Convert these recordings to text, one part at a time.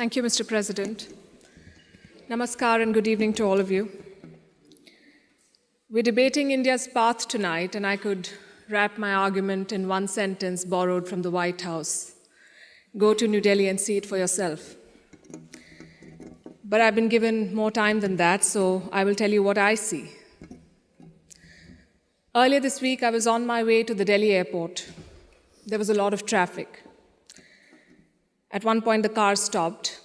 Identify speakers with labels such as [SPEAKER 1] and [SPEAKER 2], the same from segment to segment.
[SPEAKER 1] Thank you, Mr. President. Namaskar and good evening to all of you. We're debating India's path tonight, and I could wrap my argument in one sentence borrowed from the White House. Go to New Delhi and see it for yourself. But I've been given more time than that, so I will tell you what I see. Earlier this week, I was on my way to the Delhi airport. There was a lot of traffic. At one point, the car stopped.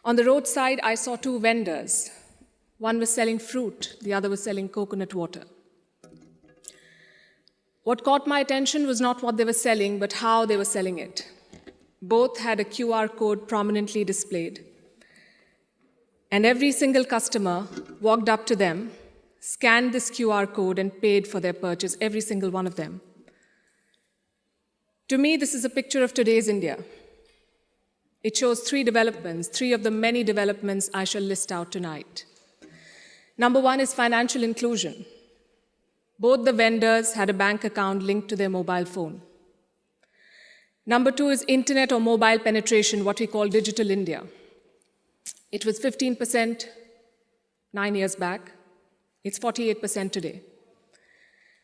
[SPEAKER 1] On the roadside, I saw two vendors. One was selling fruit, the other was selling coconut water. What caught my attention was not what they were selling, but how they were selling it. Both had a QR code prominently displayed. And every single customer walked up to them, scanned this QR code, and paid for their purchase, every single one of them. To me, this is a picture of today's India. It shows three developments, three of the many developments I shall list out tonight. Number one is financial inclusion. Both the vendors had a bank account linked to their mobile phone. Number two is internet or mobile penetration, what we call digital India. It was 15% 9 years back. It's 48% today.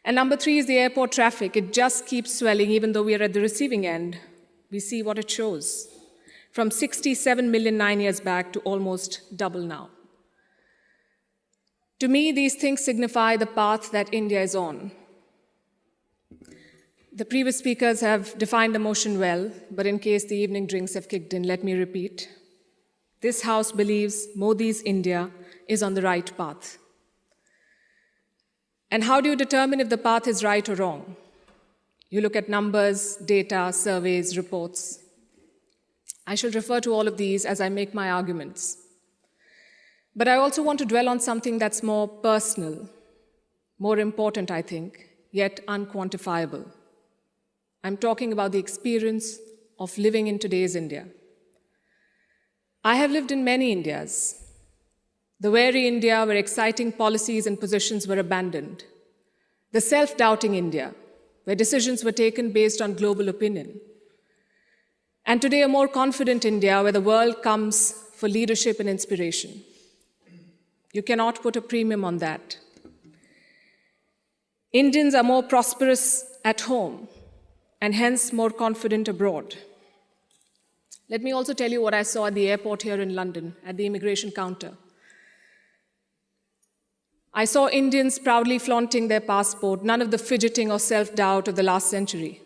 [SPEAKER 1] And number three is the airport traffic. It just keeps swelling, even though we are at the receiving end. We see what it shows. From 67 million 9 years back to almost double now. To me, these things signify the path that India is on. The previous speakers have defined the motion well, but in case the evening drinks have kicked in, let me repeat. This House believes Modi's India is on the right path. And how do you determine if the path is right or wrong? You look at numbers, data, surveys, reports. I shall refer to all of these as I make my arguments. But I also want to dwell on something that's more personal, more important, I think, yet unquantifiable. I'm talking about the experience of living in today's India. I have lived in many Indias. The wary India where exciting policies and positions were abandoned. The self-doubting India, where decisions were taken based on global opinion. And today, a more confident India where the world comes for leadership and inspiration. You cannot put a premium on that. Indians are more prosperous at home and hence more confident abroad. Let me also tell you what I saw at the airport here in London, at the immigration counter. I saw Indians proudly flaunting their passport, none of the fidgeting or self-doubt of the last century.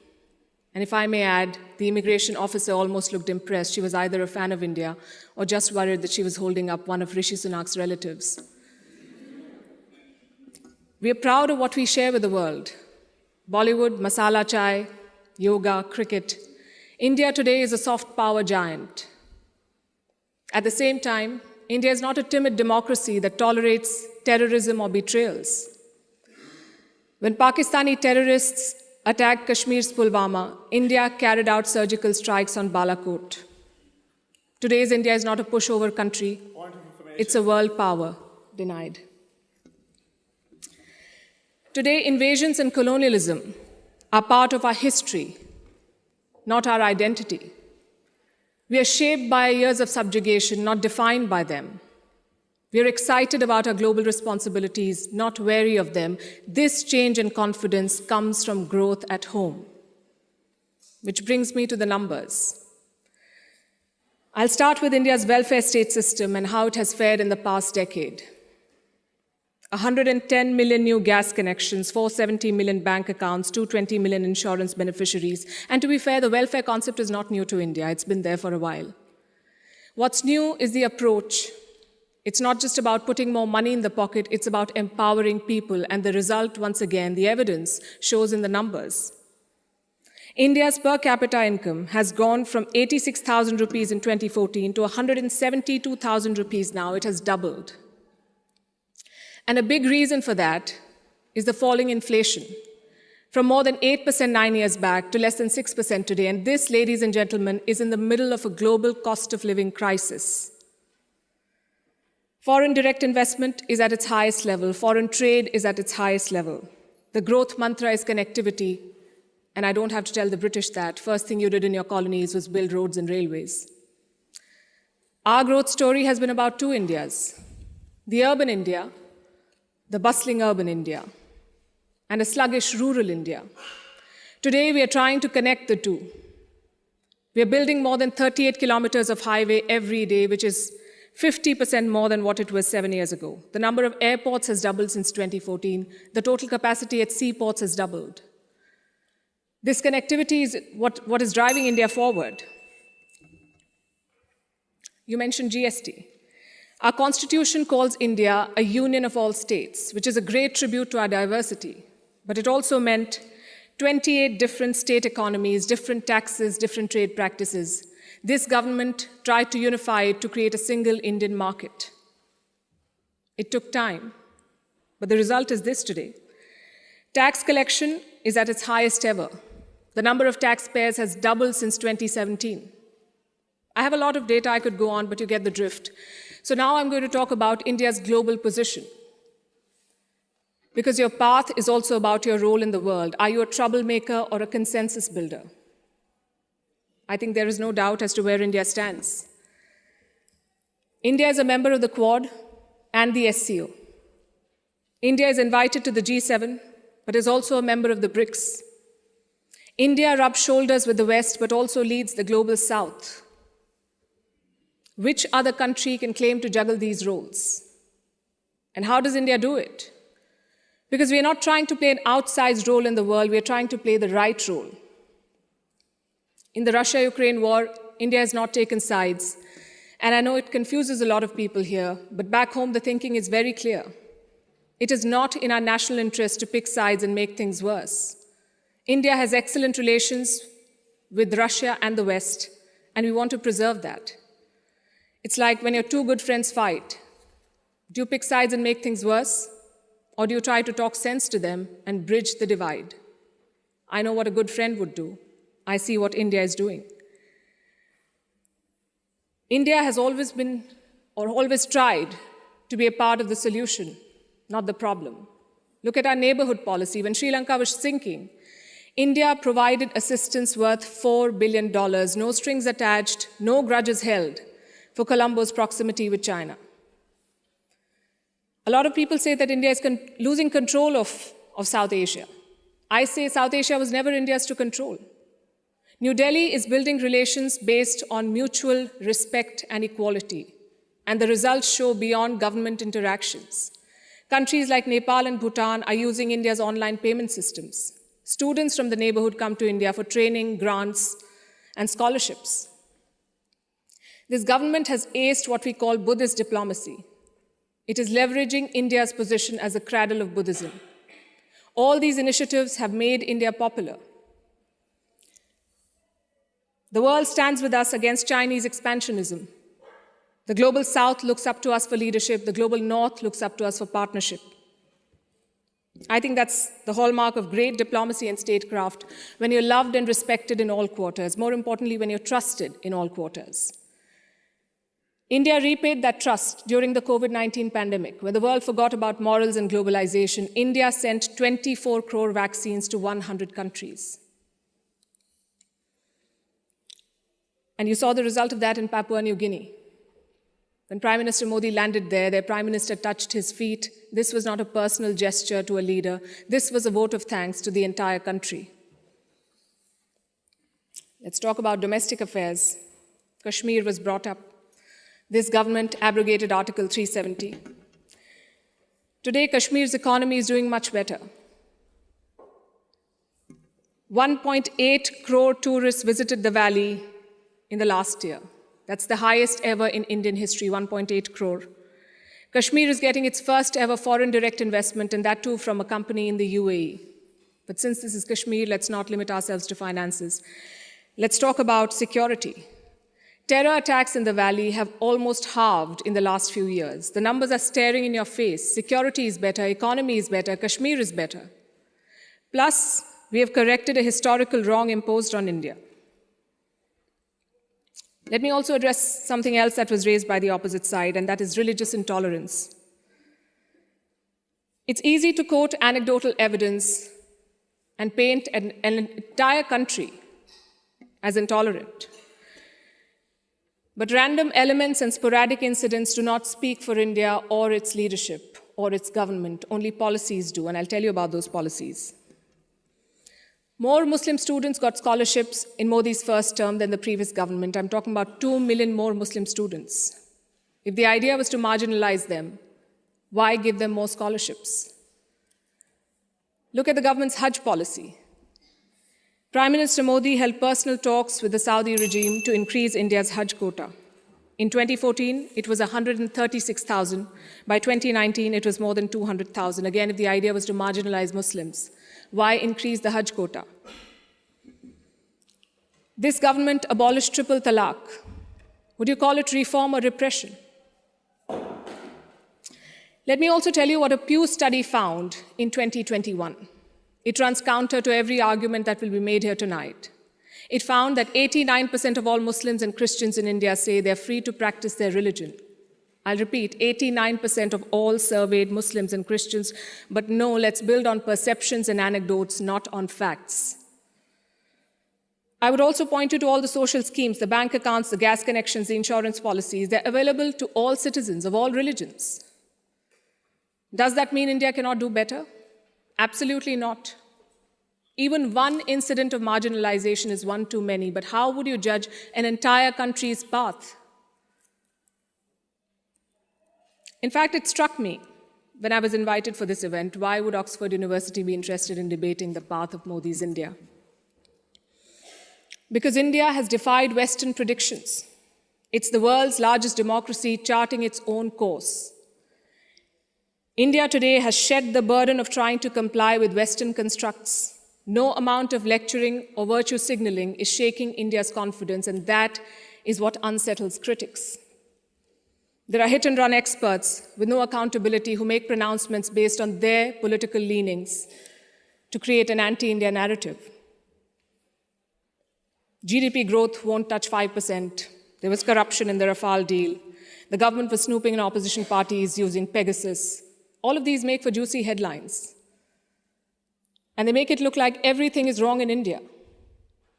[SPEAKER 1] And if I may add, the immigration officer almost looked impressed. She was either a fan of India or just worried that she was holding up one of Rishi Sunak's relatives. We are proud of what we share with the world. Bollywood, masala chai, yoga, cricket. India today is a soft power giant. At the same time, India is not a timid democracy that tolerates terrorism or betrayals. When Pakistani terrorists attacked Kashmir's Pulwama, India carried out surgical strikes on Balakot. Today's India is not a pushover country. It's a world power denied. Today, invasions and colonialism are part of our history, not our identity. We are shaped by years of subjugation, not defined by them. We are excited about our global responsibilities, not wary of them. This change in confidence comes from growth at home. Which brings me to the numbers. I'll start with India's welfare state system and how it has fared in the past decade. 110 million new gas connections, 470 million bank accounts, 220 million insurance beneficiaries. And to be fair, the welfare concept is not new to India. It's been there for a while. What's new is the approach. It's not just about putting more money in the pocket, it's about empowering people. And the result, once again, the evidence shows in the numbers. India's per capita income has gone from 86,000 rupees in 2014 to 172,000 rupees now. It has doubled. And a big reason for that is the falling inflation, from more than 8% 9 years back to less than 6% today. And this, ladies and gentlemen, is in the middle of a global cost of living crisis. Foreign direct investment is at its highest level. Foreign trade is at its highest level. The growth mantra is connectivity. And I don't have to tell the British that. First thing you did in your colonies was build roads and railways. Our growth story has been about two Indias: the urban India, the bustling urban India, and a sluggish rural India. Today, we are trying to connect the two. We are building more than 38 kilometers of highway every day, which is 50% more than what it was 7 years ago. The number of airports has doubled since 2014. The total capacity at seaports has doubled. This connectivity is what is driving India forward. You mentioned GST. Our constitution calls India a union of all states, which is a great tribute to our diversity. But it also meant 28 different state economies, different taxes, different trade practices. This government tried to unify it to create a single Indian market. It took time, but the result is this today. Tax collection is at its highest ever. The number of taxpayers has doubled since 2017. I have a lot of data I could go on, but you get the drift. So now I'm going to talk about India's global position. Because your path is also about your role in the world. Are you a troublemaker or a consensus builder? I think there is no doubt as to where India stands. India is a member of the Quad and the SCO. India is invited to the G7, but is also a member of the BRICS. India rubs shoulders with the West, but also leads the global South. Which other country can claim to juggle these roles? And how does India do it? Because we are not trying to play an outsized role in the world, we are trying to play the right role. In the Russia-Ukraine war, India has not taken sides. And I know it confuses a lot of people here, but back home the thinking is very clear. It is not in our national interest to pick sides and make things worse. India has excellent relations with Russia and the West, and we want to preserve that. It's like when your two good friends fight. Do you pick sides and make things worse? Or do you try to talk sense to them and bridge the divide? I know what a good friend would do. I see what India is doing. India has always been, or always tried, to be a part of the solution, not the problem. Look at our neighborhood policy. When Sri Lanka was sinking, India provided assistance worth $4 billion, no strings attached, no grudges held, for Colombo's proximity with China. A lot of people say that India is losing control of South Asia. I say South Asia was never India's to control. New Delhi is building relations based on mutual respect and equality, and the results show beyond government interactions. Countries like Nepal and Bhutan are using India's online payment systems. Students from the neighborhood come to India for training, grants, and scholarships. This government has aced what we call Buddhist diplomacy. It is leveraging India's position as a cradle of Buddhism. All these initiatives have made India popular. The world stands with us against Chinese expansionism. The global South looks up to us for leadership. The global North looks up to us for partnership. I think that's the hallmark of great diplomacy and statecraft, when you're loved and respected in all quarters. More importantly, when you're trusted in all quarters. India repaid that trust during the COVID-19 pandemic. When the world forgot about morals and globalization, India sent 24 crore vaccines to 100 countries. And you saw the result of that in Papua New Guinea. When Prime Minister Modi landed there, their Prime Minister touched his feet. This was not a personal gesture to a leader. This was a vote of thanks to the entire country. Let's talk about domestic affairs. Kashmir was brought up. This government abrogated Article 370. Today, Kashmir's economy is doing much better. 1.8 crore tourists visited the valley in the last year. That's the highest ever in Indian history, 1.8 crore. Kashmir is getting its first ever foreign direct investment, and that too from a company in the UAE. But since this is Kashmir, let's not limit ourselves to finances. Let's talk about security. Terror attacks in the valley have almost halved in the last few years. The numbers are staring in your face. Security is better, economy is better, Kashmir is better. Plus, we have corrected a historical wrong imposed on India. Let me also address something else that was raised by the opposite side, and that is religious intolerance. It's easy to quote anecdotal evidence and paint an entire country as intolerant. But random elements and sporadic incidents do not speak for India or its leadership or its government. Only policies do, and I'll tell you about those policies. More Muslim students got scholarships in Modi's first term than the previous government. I'm talking about 2 million more Muslim students. If the idea was to marginalize them, why give them more scholarships? Look at the government's Hajj policy. Prime Minister Modi held personal talks with the Saudi regime to increase India's Hajj quota. In 2014, it was 136,000. By 2019, it was more than 200,000. Again, if the idea was to marginalize Muslims, why increase the Hajj quota? This government abolished triple talaq. Would you call it reform or repression? Let me also tell you what a Pew study found in 2021. It runs counter to every argument that will be made here tonight. It found that 89% of all Muslims and Christians in India say they're free to practice their religion. I'll repeat, 89% of all surveyed Muslims and Christians, but no, let's build on perceptions and anecdotes, not on facts. I would also point you to all the social schemes, the bank accounts, the gas connections, the insurance policies. They're available to all citizens of all religions. Does that mean India cannot do better? Absolutely not. Even one incident of marginalization is one too many, but how would you judge an entire country's path? In fact, it struck me when I was invited for this event, why would Oxford University be interested in debating the path of Modi's India? Because India has defied Western predictions. It's the world's largest democracy charting its own course. India today has shed the burden of trying to comply with Western constructs. No amount of lecturing or virtue signaling is shaking India's confidence, and that is what unsettles critics. There are hit-and-run experts with no accountability who make pronouncements based on their political leanings to create an anti-India narrative. GDP growth won't touch 5%. There was corruption in the Rafale deal. The government was snooping in opposition parties using Pegasus. All of these make for juicy headlines. And they make it look like everything is wrong in India.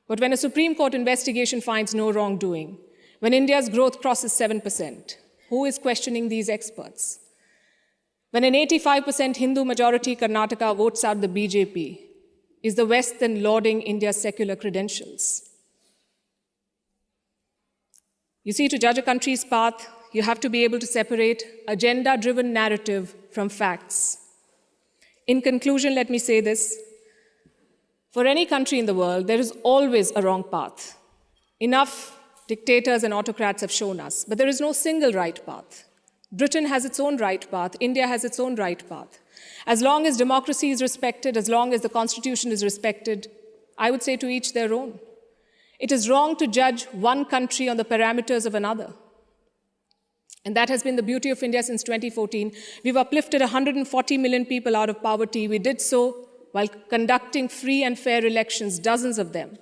[SPEAKER 1] But when a Supreme Court investigation finds no wrongdoing, when India's growth crosses 7%, who is questioning these experts? When an 85% Hindu majority Karnataka votes out the BJP, is the West then lauding India's secular credentials? You see, to judge a country's path, you have to be able to separate agenda-driven narrative from facts. In conclusion, let me say this. For any country in the world, there is always a wrong path. Enough dictators and autocrats have shown us, but there is no single right path. Britain has its own right path. India has its own right path. As long as democracy is respected, as long as the Constitution is respected, I would say to each their own. It is wrong to judge one country on the parameters of another. And that has been the beauty of India since 2014. We've uplifted 140 million people out of poverty. We did so while conducting free and fair elections, dozens of them.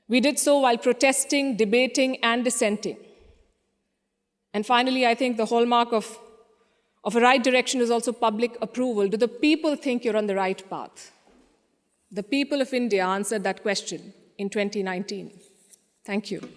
[SPEAKER 1] We did so while protesting, debating, and dissenting. And finally, I think the hallmark of a right direction is also public approval. Do the people think you're on the right path? The people of India answered that question in 2019. Thank you.